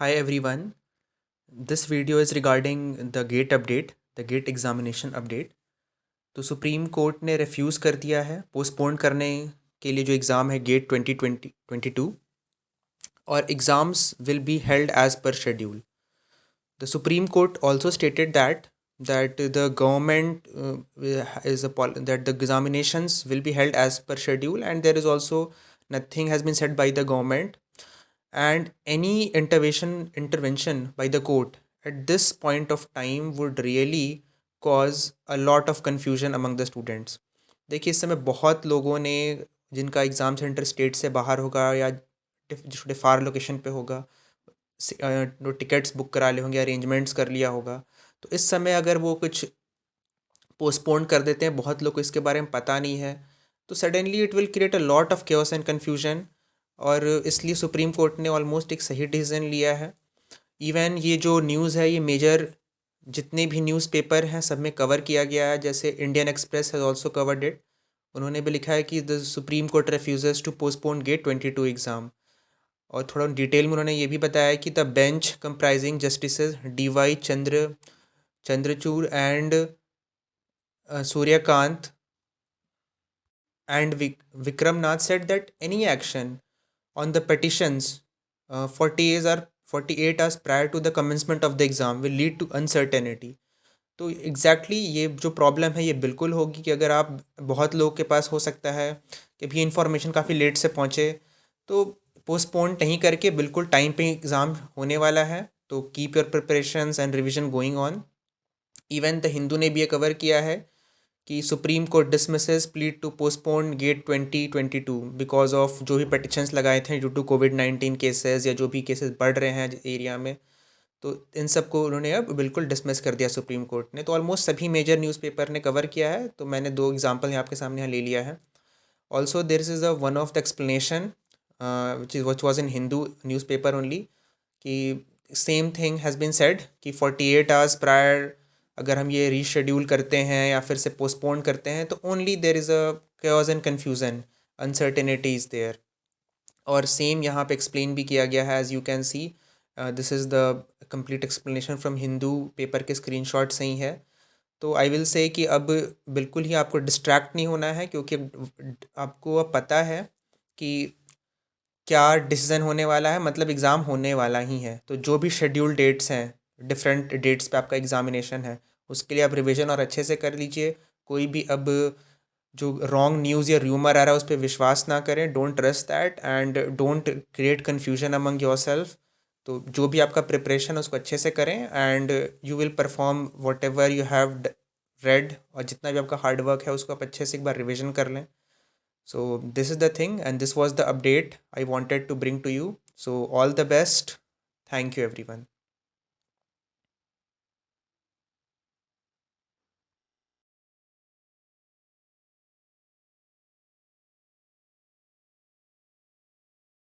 Hi everyone. This video is regarding the GATE update, the GATE examination update. तो supreme court ने refuse कर दिया है postpone करने के लिए जो एग्ज़ाम है गेट 2022 और exams will be held as per schedule. The Supreme Court also stated that the government that the examinations will be held as per schedule, and there is also nothing has been said by the government, and any intervention by the court at this point of time would really cause a lot of confusion among the students. देखिए इस समय बहुत लोगों ने जिनका exam centre state से बाहर होगा या छोटे फार लोकेशन पे होगा टिकट्स बुक करा लिए होंगे, अरेंजमेंट्स कर लिया होगा. तो इस समय अगर वो कुछ पोस्टपोन कर देते हैं, बहुत लोग को इसके बारे में पता नहीं है, तो suddenly it will create a lot of chaos and confusion. और इसलिए सुप्रीम कोर्ट ने ऑलमोस्ट एक सही डिसीजन लिया है. इवन ये जो न्यूज़ है ये मेजर जितने भी न्यूज़पेपर हैं सब में कवर किया गया है. जैसे Indian Express has also covered it. उन्होंने भी लिखा है कि the Supreme Court refuses to postpone GATE 22 exam. और थोड़ा डिटेल में उन्होंने ये भी बताया कि the bench comprising justices D Y Chandrachud and Suryakant and Vikram Nath said that any action on the petitions 48 hours prior to the commencement of the exam will lead to uncertainty. तो ये जो प्रॉब्लम है ये बिल्कुल होगी कि अगर आप बहुत लोगों के पास हो सकता है कि भी इन्फॉर्मेशन काफ़ी लेट से पहुँचे, तो पोस्टपोन नहीं करके बिल्कुल टाइम पे एग्ज़ाम होने वाला है. तो keep your preparations and revision going on. Even the Hindu ने भी ये कवर किया है कि Supreme Court dismisses plea to postpone GATE 2022 because of जो भी पटिशन्स लगाए थे ड्यू टू कोविड-19 केसेस या जो भी केसेस बढ़ रहे हैं एरिया में. तो इन सब को उन्होंने अब बिल्कुल डिसमिस कर दिया सुप्रीम कोर्ट ने. तो ऑलमोस्ट सभी मेजर न्यूज़पेपर ने कवर किया है. तो मैंने दो एग्जांपल यहाँ आपके सामने यहाँ ले लिया है. Also there is a one of the explanation which was in Hindu newspaper only कि same thing has been said कि 48 आवर्स प्रायर अगर हम ये रीशेड्यूल करते हैं या फिर से पोस्टपोन करते हैं तो only there is a chaos and confusion, uncertainty is there. और सेम यहाँ पे एक्सप्लेन भी किया गया है as you can see. This is the complete explanation from Hindu paper के स्क्रीनशॉट से ही है. तो आई विल से कि अब बिल्कुल ही आपको डिस्ट्रैक्ट नहीं होना है, क्योंकि आपको अब पता है कि क्या डिसीज़न होने वाला है. मतलब एग्ज़ाम होने वाला ही है. तो जो भी शेड्यूल डेट्स हैं, डिफरेंट डेट्स पे आपका एग्ज़ामिनेशन है, उसके लिए आप रिवीजन और अच्छे से कर लीजिए. कोई भी अब जो रॉन्ग न्यूज़ या र्यूमर आ रहा है उस पर विश्वास ना करें. Don't trust that and don't create confusion among your self. तो जो भी आपका प्रिपरेशन है उसको अच्छे से करें and you will perform what ever you have read. और जितना भी आपका हार्ड वर्क है उसको आप अच्छे से एक बार रिविजन कर लें. So this is the thing, and this was the update I wanted to bring to you. So all the best. Thank you everyone.